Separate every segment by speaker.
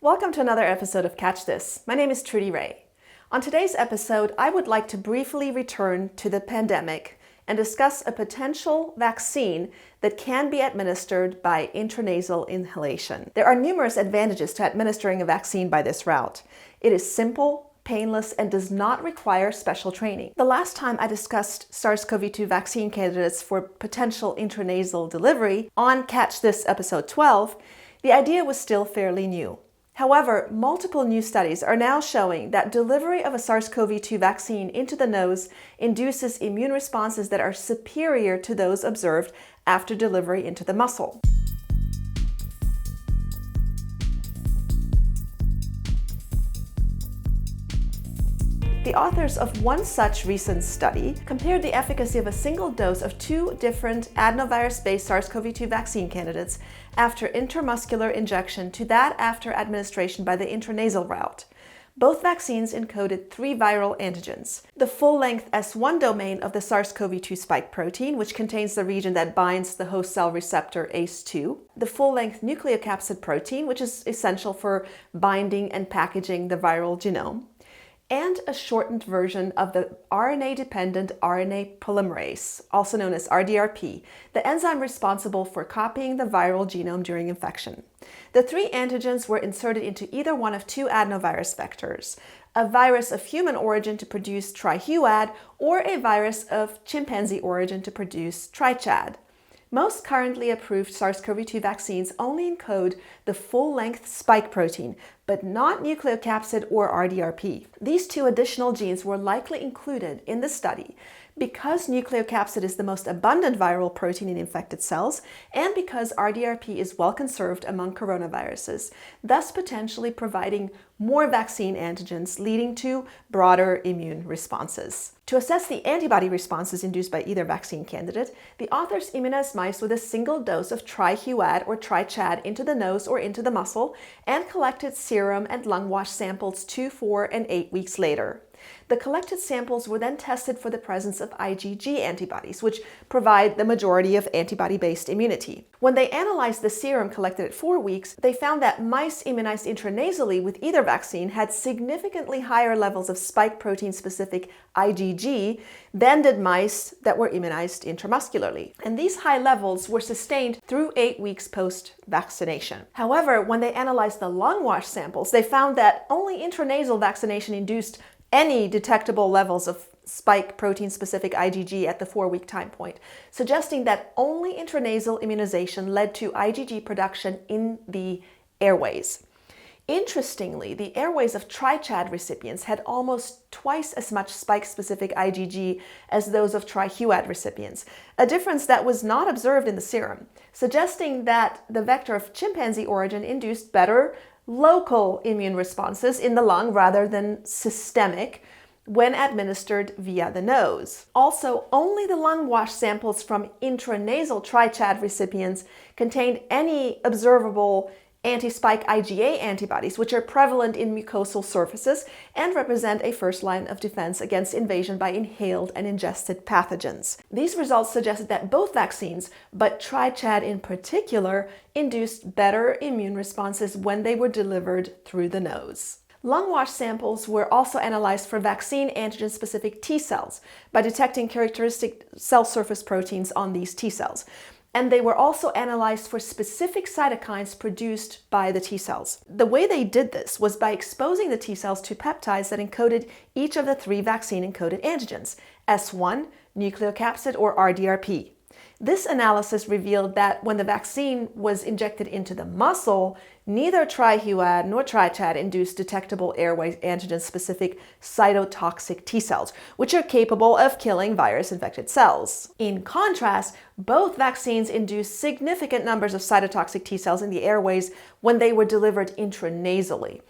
Speaker 1: Welcome to another episode of Catch This. My name is Trudy Ray. On today's episode, I would like to briefly return to the pandemic and discuss a potential vaccine that can be administered by intranasal inhalation. There are numerous advantages to administering a vaccine by this route. It is simple, painless, and does not require special training. The last time I discussed SARS-CoV-2 vaccine candidates for potential intranasal delivery on Catch This episode 12, the idea was still fairly new. However, multiple new studies are now showing that delivery of a SARS-CoV-2 vaccine into the nose induces immune responses that are superior to those observed after delivery into the muscle. The authors of one such recent study compared the efficacy of a single dose of two different adenovirus-based SARS-CoV-2 vaccine candidates after intramuscular injection to that after administration by the intranasal route. Both vaccines encoded three viral antigens: the full-length S1 domain of the SARS-CoV-2 spike protein, which contains the region that binds the host cell receptor ACE2, the full-length nucleocapsid protein, which is essential for binding and packaging the viral genome, and a shortened version of the RNA-dependent RNA polymerase, also known as RDRP, the enzyme responsible for copying the viral genome during infection. The three antigens were inserted into either one of two adenovirus vectors: a virus of human origin to produce trihuad, or a virus of chimpanzee origin to produce trichad. Most currently approved SARS-CoV-2 vaccines only encode the full-length spike protein, but not nucleocapsid or RDRP. These two additional genes were likely included in the study because nucleocapsid is the most abundant viral protein in infected cells and because RDRP is well conserved among coronaviruses, thus potentially providing more vaccine antigens, leading to broader immune responses. To assess the antibody responses induced by either vaccine candidate, the authors immunized mice with a single dose of trihuad or trichad into the nose or into the muscle and collected serum and lung wash samples 2, 4, and 8 weeks later. The collected samples were then tested for the presence of IgG antibodies, which provide the majority of antibody-based immunity. When they analyzed the serum collected at 4 weeks, they found that mice immunized intranasally with either vaccine had significantly higher levels of spike protein-specific IgG than did mice that were immunized intramuscularly. And these high levels were sustained through 8 weeks post-vaccination. However, when they analyzed the lung wash samples, they found that only intranasal vaccination induced any detectable levels of spike protein-specific IgG at the 4-week time point, suggesting that only intranasal immunization led to IgG production in the airways. Interestingly, the airways of trichad recipients had almost twice as much spike-specific IgG as those of trihuad recipients, a difference that was not observed in the serum, suggesting that the vector of chimpanzee origin induced better local immune responses in the lung rather than systemic when administered via the nose. Also, only the lung wash samples from intranasal trichad recipients contained any observable anti-spike IgA antibodies, which are prevalent in mucosal surfaces and represent a first line of defense against invasion by inhaled and ingested pathogens. These results suggested that both vaccines, but trichad in particular, induced better immune responses when they were delivered through the nose. Lung wash samples were also analyzed for vaccine antigen-specific T cells by detecting characteristic cell surface proteins on these T cells. And they were also analyzed for specific cytokines produced by the T cells. The way they did this was by exposing the T cells to peptides that encoded each of the three vaccine-encoded antigens: S1, nucleocapsid, or RDRP. This analysis revealed that when the vaccine was injected into the muscle, neither trihuad nor trichad induced detectable airway antigen-specific cytotoxic T cells, which are capable of killing virus-infected cells. In contrast, both vaccines induced significant numbers of cytotoxic T cells in the airways when they were delivered intranasally.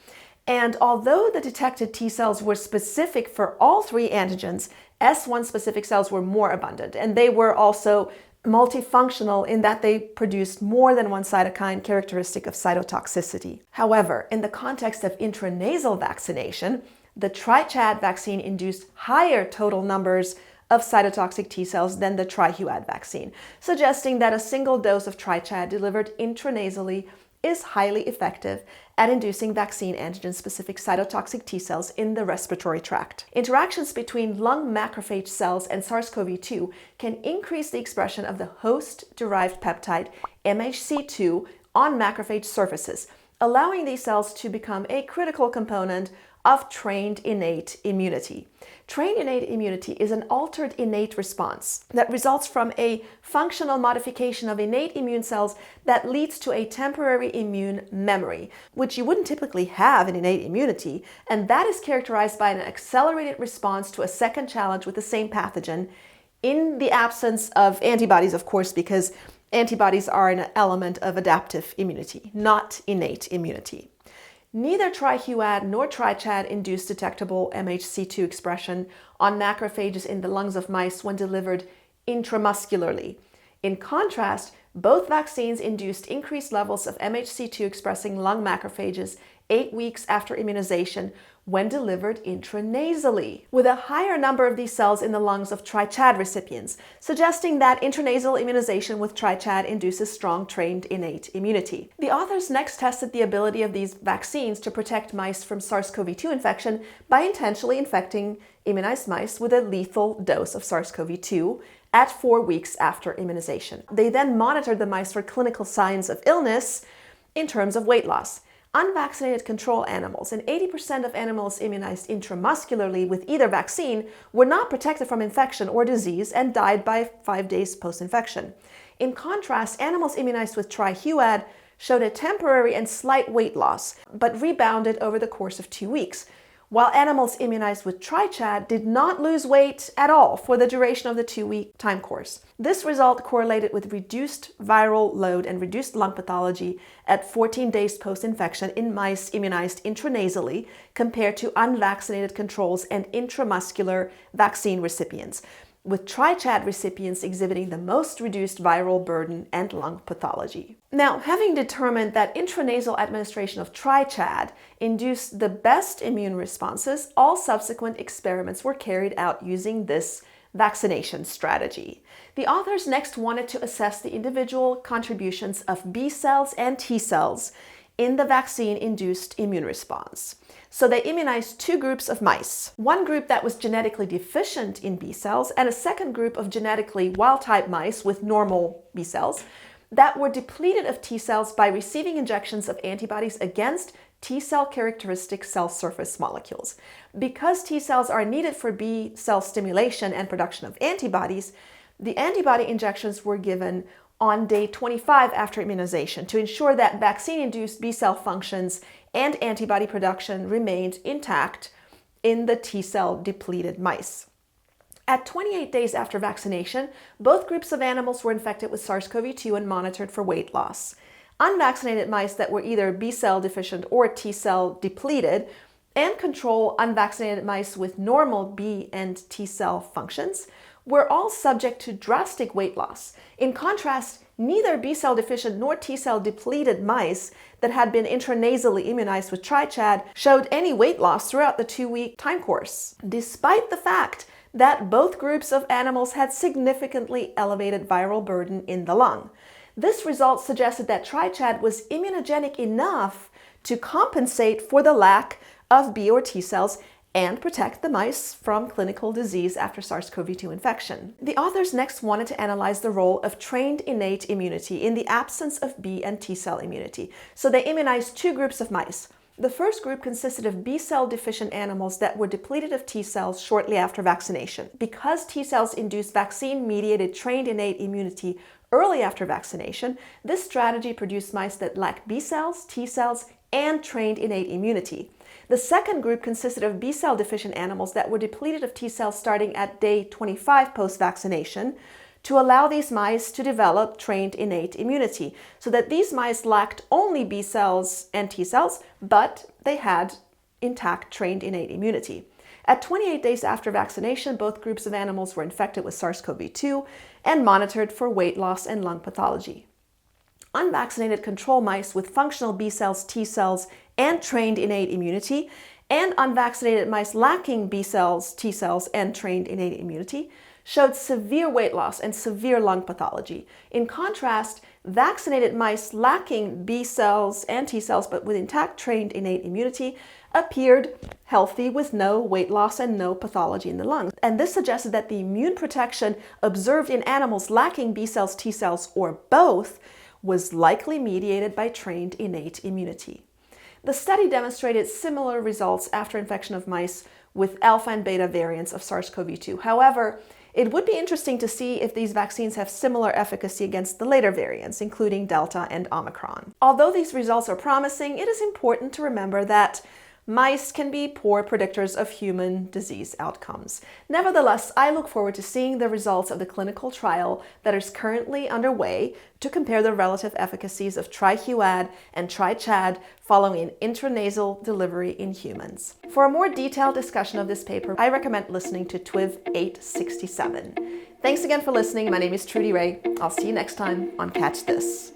Speaker 1: And although the detected T cells were specific for all three antigens, S1 specific cells were more abundant, and they were also multifunctional in that they produced more than one cytokine characteristic of cytotoxicity. However, in the context of intranasal vaccination, the trichad vaccine induced higher total numbers of cytotoxic T cells than the trihuad vaccine, suggesting that a single dose of trichad delivered intranasally is highly effective at inducing vaccine antigen-specific cytotoxic T cells in the respiratory tract. Interactions between lung macrophage cells and SARS-CoV-2 can increase the expression of the host-derived peptide MHC2 on macrophage surfaces, allowing these cells to become a critical component of trained innate immunity. Trained innate immunity is an altered innate response that results from a functional modification of innate immune cells that leads to a temporary immune memory, which you wouldn't typically have in innate immunity, and that is characterized by an accelerated response to a second challenge with the same pathogen in the absence of antibodies, of course, because antibodies are an element of adaptive immunity, not innate immunity. Neither trihuad nor trichad induce detectable MHC2 expression on macrophages in the lungs of mice when delivered intramuscularly. In contrast, both vaccines induced increased levels of MHC2 expressing lung macrophages 8 weeks after immunization when delivered intranasally, with a higher number of these cells in the lungs of trichad recipients, suggesting that intranasal immunization with trichad induces strong trained innate immunity. The authors next tested the ability of these vaccines to protect mice from SARS-CoV-2 infection by intentionally infecting immunized mice with a lethal dose of SARS-CoV-2 at 4 weeks after immunization. They then monitored the mice for clinical signs of illness in terms of weight loss. Unvaccinated control animals and 80% of animals immunized intramuscularly with either vaccine were not protected from infection or disease and died by 5 days post-infection. In contrast, animals immunized with trihuad showed a temporary and slight weight loss, but rebounded over the course of 2 weeks, while animals immunized with trichad did not lose weight at all for the duration of the 2-week time course. This result correlated with reduced viral load and reduced lung pathology at 14 days post-infection in mice immunized intranasally compared to unvaccinated controls and intramuscular vaccine recipients, with trichad recipients exhibiting the most reduced viral burden and lung pathology. Now, having determined that intranasal administration of trichad induced the best immune responses, all subsequent experiments were carried out using this vaccination strategy. The authors next wanted to assess the individual contributions of B cells and T cells in the vaccine-induced immune response. So they immunized 2 groups of mice, one group that was genetically deficient in B cells and a second group of genetically wild-type mice with normal B cells that were depleted of T cells by receiving injections of antibodies against T cell characteristic cell surface molecules. Because T cells are needed for B cell stimulation and production of antibodies, the antibody injections were given on day 25 after immunization to ensure that vaccine-induced B cell functions and antibody production remained intact in the T cell depleted mice. At 28 days after vaccination, both groups of animals were infected with SARS-CoV-2 and monitored for weight loss. Unvaccinated mice that were either B cell deficient or T cell depleted, and control unvaccinated mice with normal B and T cell functions, were all subject to drastic weight loss. In contrast, neither B cell deficient nor T cell depleted mice that had been intranasally immunized with trichad showed any weight loss throughout the 2-week time course, despite the fact that both groups of animals had significantly elevated viral burden in the lung. This result suggested that trichad was immunogenic enough to compensate for the lack of B or T cells and protect the mice from clinical disease after SARS-CoV-2 infection. The authors next wanted to analyze the role of trained innate immunity in the absence of B and T cell immunity. So they immunized 2 groups of mice. The first group consisted of B cell deficient animals that were depleted of T cells shortly after vaccination. Because T cells induced vaccine-mediated trained innate immunity early after vaccination, this strategy produced mice that lacked B cells, T cells, and trained innate immunity. The second group consisted of B cell deficient animals that were depleted of T cells starting at day 25 post-vaccination to allow these mice to develop trained innate immunity, so that these mice lacked only B cells and T cells, but they had intact trained innate immunity. At 28 days after vaccination, both groups of animals were infected with SARS-CoV-2 and monitored for weight loss and lung pathology. Unvaccinated control mice with functional B cells, T cells, and trained innate immunity, and unvaccinated mice lacking B cells, T cells, and trained innate immunity showed severe weight loss and severe lung pathology. In contrast, vaccinated mice lacking B cells and T cells but with intact trained innate immunity appeared healthy with no weight loss and no pathology in the lungs. And this suggested that the immune protection observed in animals lacking B cells, T cells, or both was likely mediated by trained innate immunity. The study demonstrated similar results after infection of mice with alpha and beta variants of SARS-CoV-2. However, it would be interesting to see if these vaccines have similar efficacy against the later variants, including Delta and Omicron. Although these results are promising, it is important to remember that mice can be poor predictors of human disease outcomes. Nevertheless, I look forward to seeing the results of the clinical trial that is currently underway to compare the relative efficacies of Tri-HUAD and Tri-ChAd following an intranasal delivery in humans. For a more detailed discussion of this paper, I recommend listening to TWIV 867. Thanks again for listening. My name is Trudy Ray. I'll see you next time on Catch This.